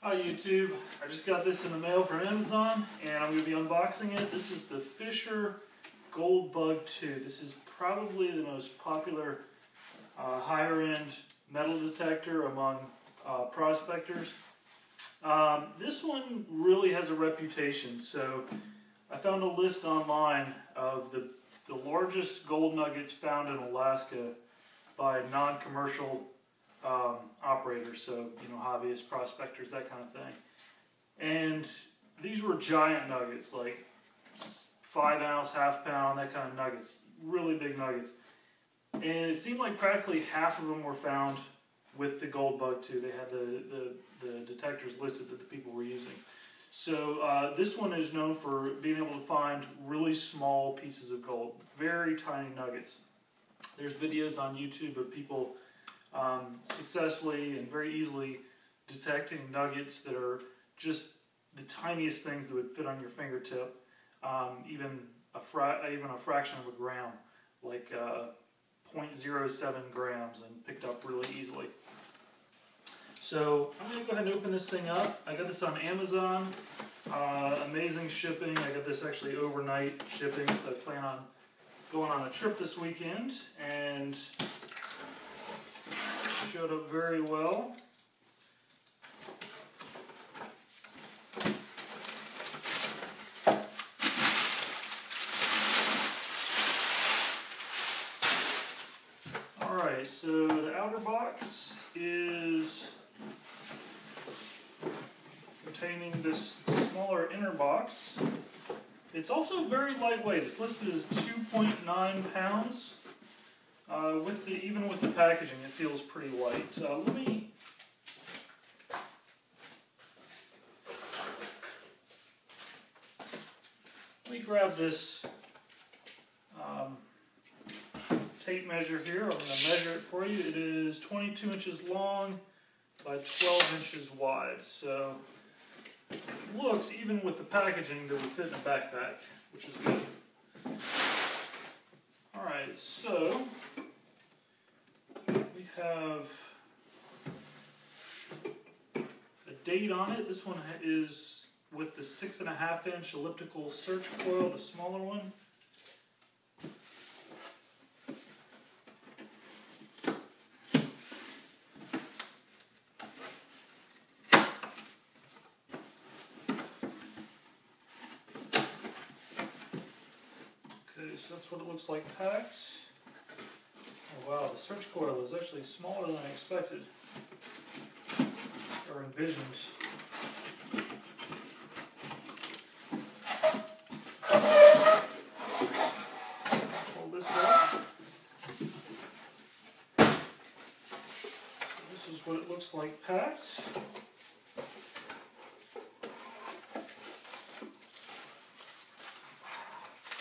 Hi YouTube, I just got this in the mail from Amazon and I'm going to be unboxing it. This is the Fisher Gold Bug 2. This is probably the most popular higher end metal detector among prospectors. This one really has a reputation. So I found a list online of the largest gold nuggets found in Alaska by non-commercial operators, so hobbyists, prospectors, that kind of thing. And these were giant nuggets, like 5 ounce, half pound, that kind of nuggets, really big nuggets. And it seemed like practically half of them were found with the Gold Bug 2. They had the detectors listed that the people were using. So this one is known for being able to find really small pieces of gold, very tiny nuggets. There's videos on YouTube of people successfully and very easily detecting nuggets that are just the tiniest things that would fit on your fingertip, even a fraction of a gram, like 0.07 grams, and picked up really easily. So I'm going to go ahead and open this thing up. I got this on Amazon. Amazing shipping. I got this actually overnight shipping, so I plan on going on a trip this weekend, and showed up very well. Alright, so the outer box is containing this smaller inner box. It's also very lightweight. It's listed as 2.9 pounds. Even with the packaging, it feels pretty light. Let me grab this tape measure here. I'm going to measure it for you. It is 22 inches long by 12 inches wide. So it looks, even with the packaging, that would fit in a backpack, which is good. Alright, so we have a date on it. This one is with the 6.5 inch elliptical search coil, the smaller one. Okay, so that's what it looks like packed. Oh wow, the search coil is actually smaller than I expected or envisioned. Pull this out. This is what it looks like packed.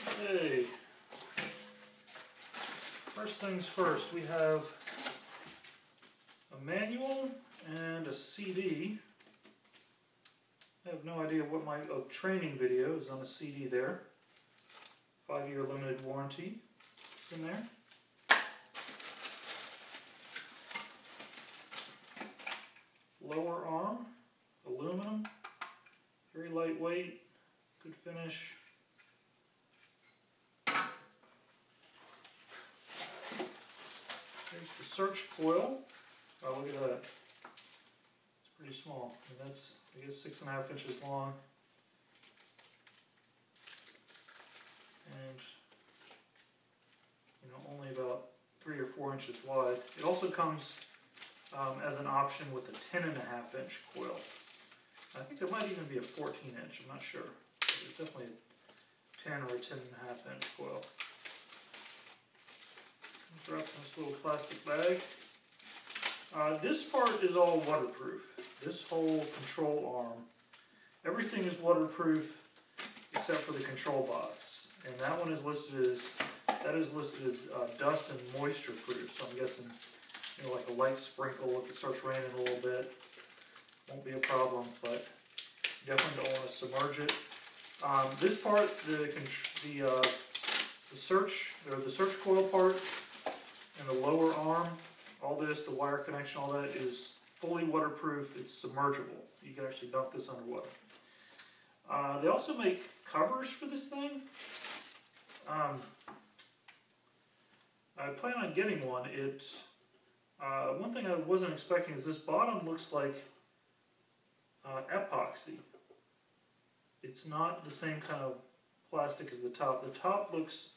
Okay. First things first, we have a manual and a CD. I have no idea what my training video is on a CD there. 5-year limited warranty is in there. Lower arm, aluminum, very lightweight, good finish. Here's the search coil. Oh, look at that. It's pretty small. And that's, I guess, 6.5 inches long. And, only about 3 or 4 inches wide. It also comes as an option with a 10.5 inch coil. I think there might even be a 14 inch, I'm not sure. But there's definitely a 10 or a 10.5 inch coil. Drop in this little plastic bag. This part is all waterproof. This whole control arm. Everything is waterproof except for the control box. And that one is listed as, dust and moisture proof. So I'm guessing, like a light sprinkle if it starts raining a little bit, won't be a problem, but you definitely don't want to submerge it. This part, the search coil part, and the lower arm, all this, the wire connection, all that is fully waterproof. It's submergible. You you can actually dunk this underwater. They also make covers for this thing. I plan on getting one. One thing I wasn't expecting is this bottom looks like epoxy. It's not the same kind of plastic as the top. The top looks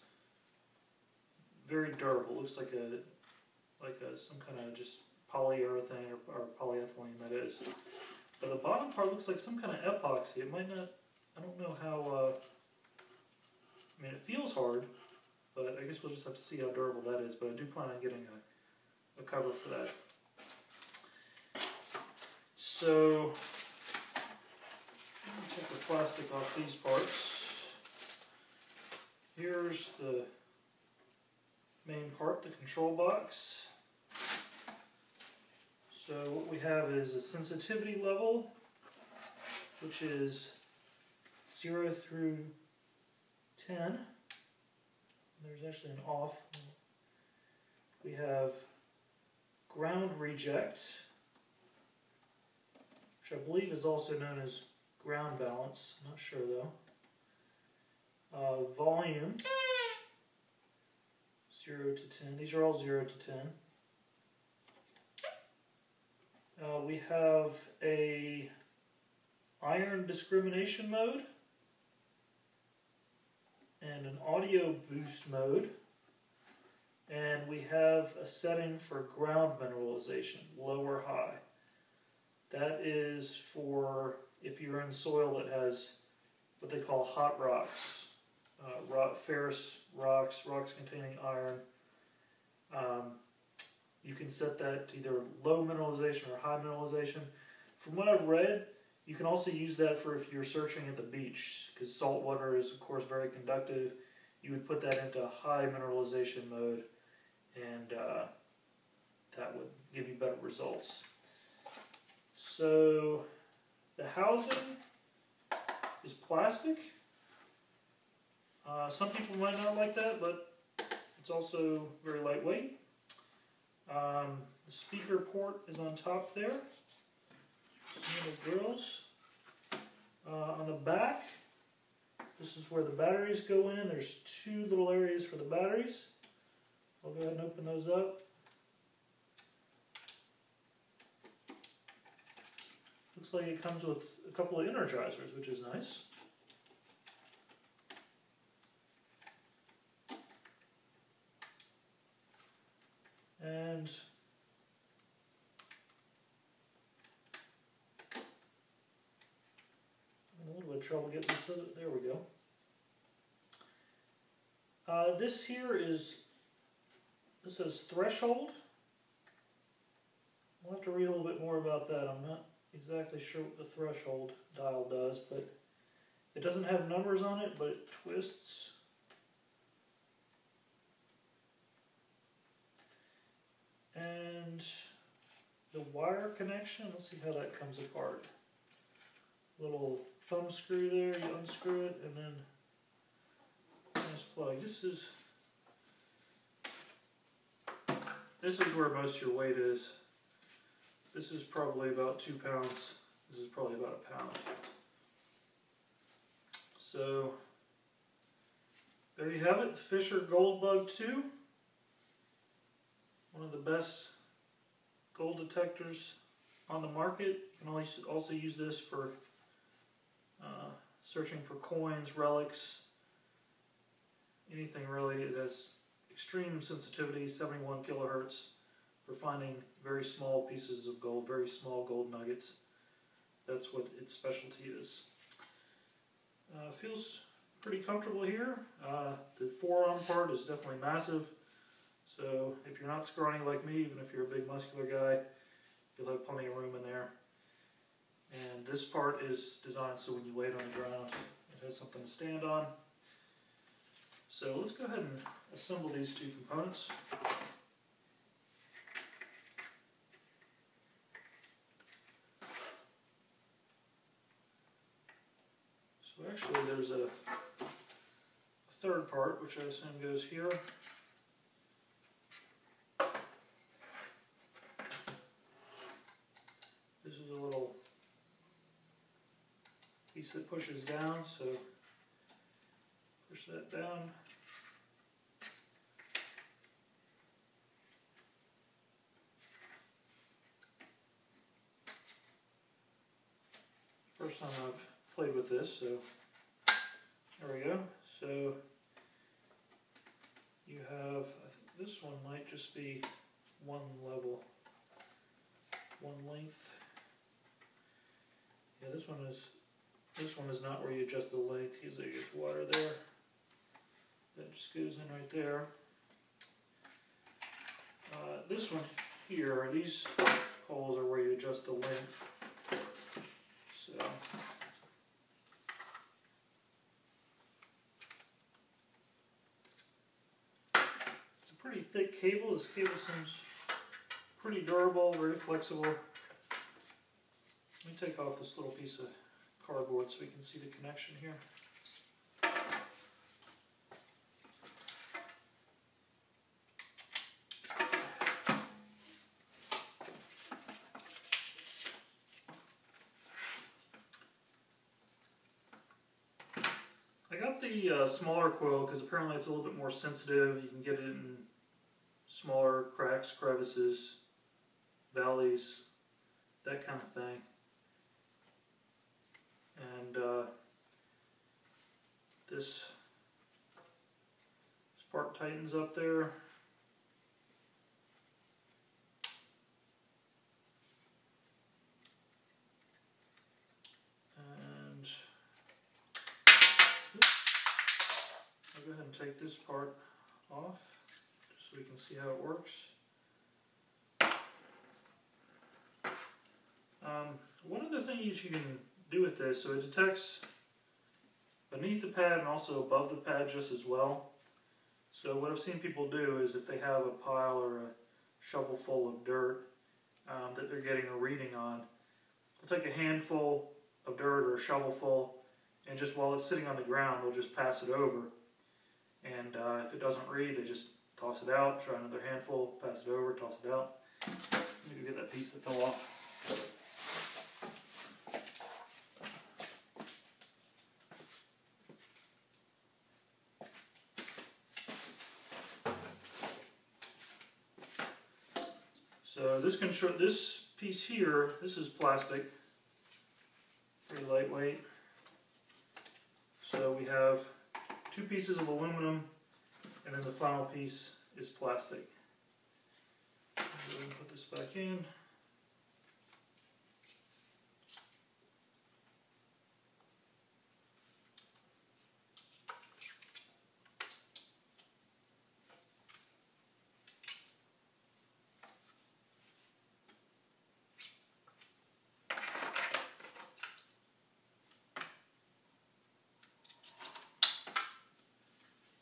very durable. It looks like some kind of just polyurethane or polyethylene, that is. But the bottom part looks like some kind of epoxy. It might not, I don't know how, I mean, it feels hard, but I guess we'll just have to see how durable that is. But I do plan on getting a cover for that. So, let me take the plastic off these parts. Here's the main part, the control box. So what we have is a sensitivity level, which is 0 through 10. There's actually an off. We have ground reject, which I believe is also known as ground balance. I'm not sure though. Volume, 0 to 10. These are all 0 to 10. We have a iron discrimination mode and an audio boost mode, and we have a setting for ground mineralization, low or high. That is for if you're in soil that has what they call hot rocks, ferrous rocks, rocks containing iron. You can set that to either low mineralization or high mineralization. From what I've read, you can also use that for if you're searching at the beach, because salt water is of course very conductive. You would put that into high mineralization mode, and that would give you better results. So the housing is plastic. Some people might not like that, but it's also very lightweight. The speaker port is on top there. Some little grills. On the back, this is where the batteries go in. There's 2 little areas for the batteries. I'll go ahead and open those up. Looks like it comes with a couple of energizers, which is nice. And I'm a little bit of trouble getting this. There we go. This says threshold. We'll have to read a little bit more about that. I'm not exactly sure what the threshold dial does, but it doesn't have numbers on it, but it twists. And the wire connection, let's see how that comes apart. Little thumb screw there, you unscrew it, and then nice plug. This is where most of your weight is. This is probably about 2 pounds. This is probably about 1 pound. So there you have it, the Fisher Gold Bug 2. One of the best gold detectors on the market. You can also use this for searching for coins, relics, anything really. It has extreme sensitivity, 71 kilohertz, for finding very small pieces of gold, very small gold nuggets. That's what its specialty is. Feels pretty comfortable here. The forearm part is definitely massive. So if you're not scrawny like me, even if you're a big muscular guy, you'll have plenty of room in there. And this part is designed so when you lay it on the ground, it has something to stand on. So let's go ahead and assemble these 2 components. So actually there's a 3rd part, which I assume goes here. This is a little piece that pushes down, so push that down. First time I've played with this, so there we go. So you have, I think this one might just be one level, one length. Yeah, this one is not where you adjust the length. You get water there. That just goes in right there. This one here, these holes are where you adjust the length. So it's a pretty thick cable. This cable seems pretty durable, very flexible. Let me take off this little piece of cardboard so we can see the connection here. I got the smaller coil because apparently it's a little bit more sensitive. You can get it in smaller cracks, crevices, valleys, that kind of thing. And this part tightens up there. And I'll go ahead and take this part off just so we can see how it works. One of the things you can do with this, so it detects beneath the pad and also above the pad just as well. So what I've seen people do is if they have a pile or a shovel full of dirt that they're getting a reading on, they'll take a handful of dirt or a shovelful, and just while it's sitting on the ground, they'll just pass it over. And if it doesn't read, they just toss it out, try another handful, pass it over, toss it out. Maybe get that piece that fell off. So this piece here, this is plastic, pretty lightweight. So we have two pieces of aluminum, and then the final piece is plastic. Go ahead and put this back in.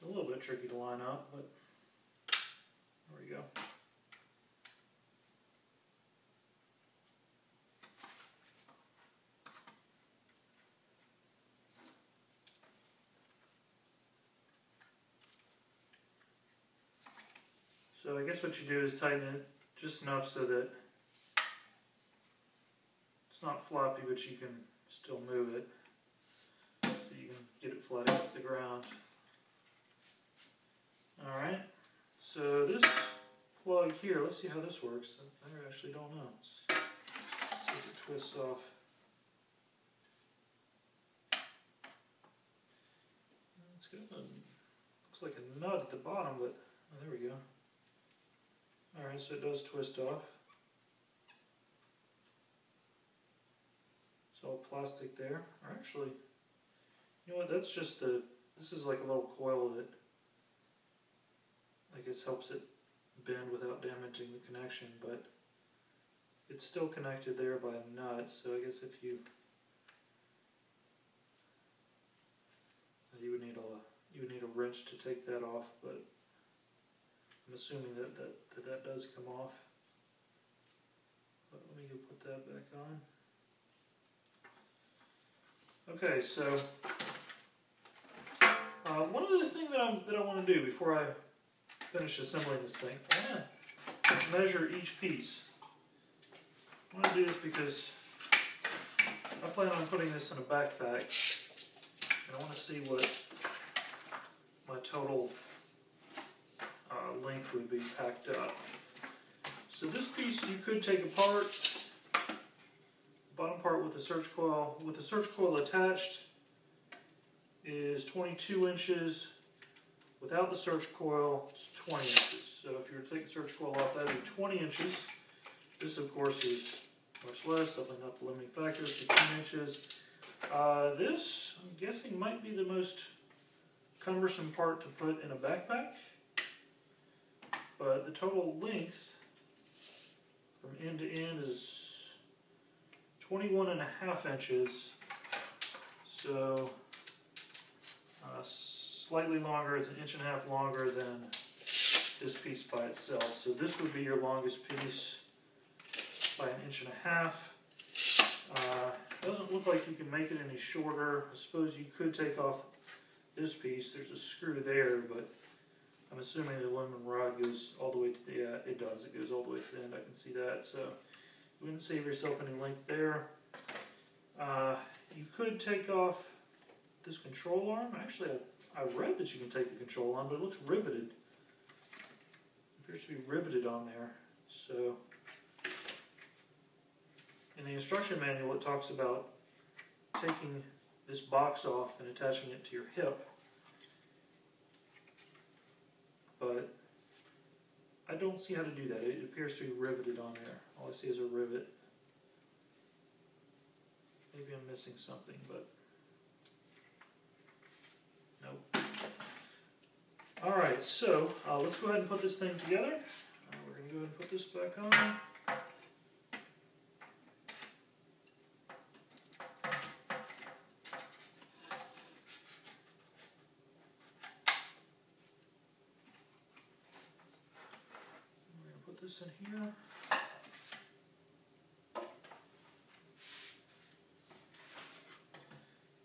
A little bit tricky to line up, but there we go. So I guess what you do is tighten it just enough so that it's not floppy, but you can still move it. So you can get it flat against the ground. Alright, so this plug here, let's see how this works. I actually don't know. Let's see if it twists off. It's got looks like a nut at the bottom, but oh, there we go. Alright, so it does twist off. It's all plastic there. Or actually, you know what, that's just this is like a little coil that I guess helps it bend without damaging the connection, but it's still connected there by a nut, so I guess if you would need a wrench to take that off, but I'm assuming that does come off. But let me go put that back on. Okay, so one other thing that I want to do before I finish assembling this thing, I want to measure each piece. I want to do this because I plan on putting this in a backpack, and I want to see what my total length would be packed up. So this piece you could take apart. Bottom part with the search coil. With the search coil attached is 22 inches. Without the search coil, it's 20 inches. So if you were to take the search coil off, that would be 20 inches. This, of course, is much less, definitely not the limiting factor, 15 inches. This, I'm guessing, might be the most cumbersome part to put in a backpack. But the total length from end to end is 21.5 inches. So slightly longer, it's 1.5 inches longer than this piece by itself. So this would be your longest piece by 1.5 inches. Doesn't look like you can make it any shorter. I suppose you could take off this piece. There's a screw there, but I'm assuming the aluminum rod goes all the way to the, it does. It goes all the way to the end. I can see that. So you wouldn't save yourself any length there. You could take off this control arm. Actually, I read that you can take the control arm, but it looks riveted. It appears to be riveted on there. So in the instruction manual, it talks about taking this box off and attaching it to your hip. But I don't see how to do that. It appears to be riveted on there. All I see is a rivet. Maybe I'm missing something, but nope. Alright, so let's go ahead and put this thing together. We're going to go ahead and put this back on. This in here.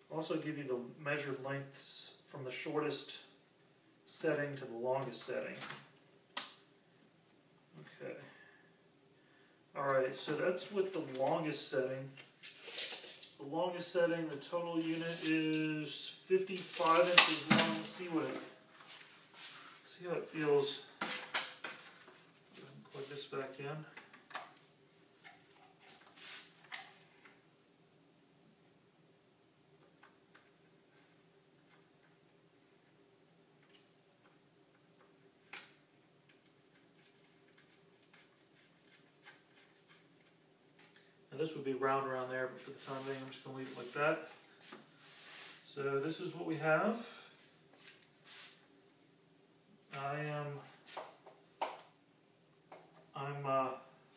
Also give you the measured lengths from the shortest setting to the longest setting. Okay. Alright, so that's with the longest setting. The longest setting, the total unit is 55 inches long. Let's see how it feels. Plug this back in. Now this would be round around there, but for the time being I'm just going to leave it like that. So this is what we have. I'm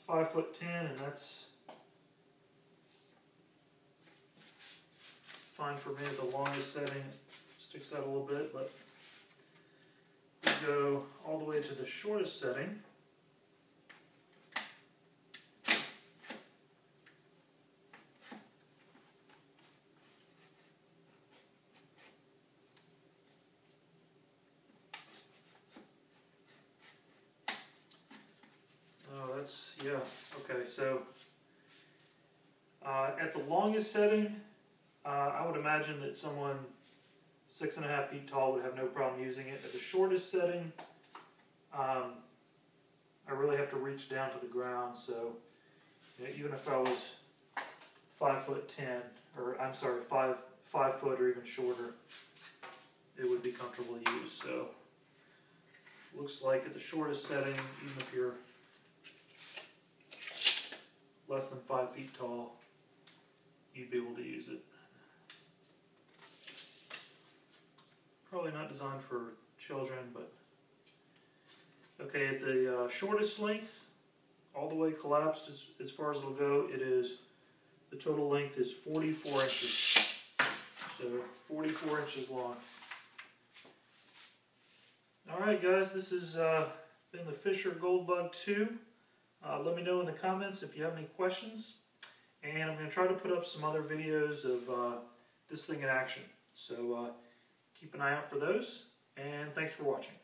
5'10", and that's fine for me at the longest setting. It sticks out a little bit, but we go all the way to the shortest setting. Yeah, okay, so at the longest setting, I would imagine that someone 6.5 feet tall would have no problem using it. At the shortest setting, I really have to reach down to the ground, so you know, even if I was 5'10", or I'm sorry, 5 foot or even shorter, it would be comfortable to use. So looks like at the shortest setting, even if you're less than 5 feet tall, you'd be able to use it. Probably not designed for children, but okay, at the shortest length, all the way collapsed as far as it'll go, the total length is 44 inches. So 44 inches long. Alright guys, this has been the Fisher Goldbug 2. Let me know in the comments if you have any questions, and I'm going to try to put up some other videos of this thing in action. So keep an eye out for those, and thanks for watching.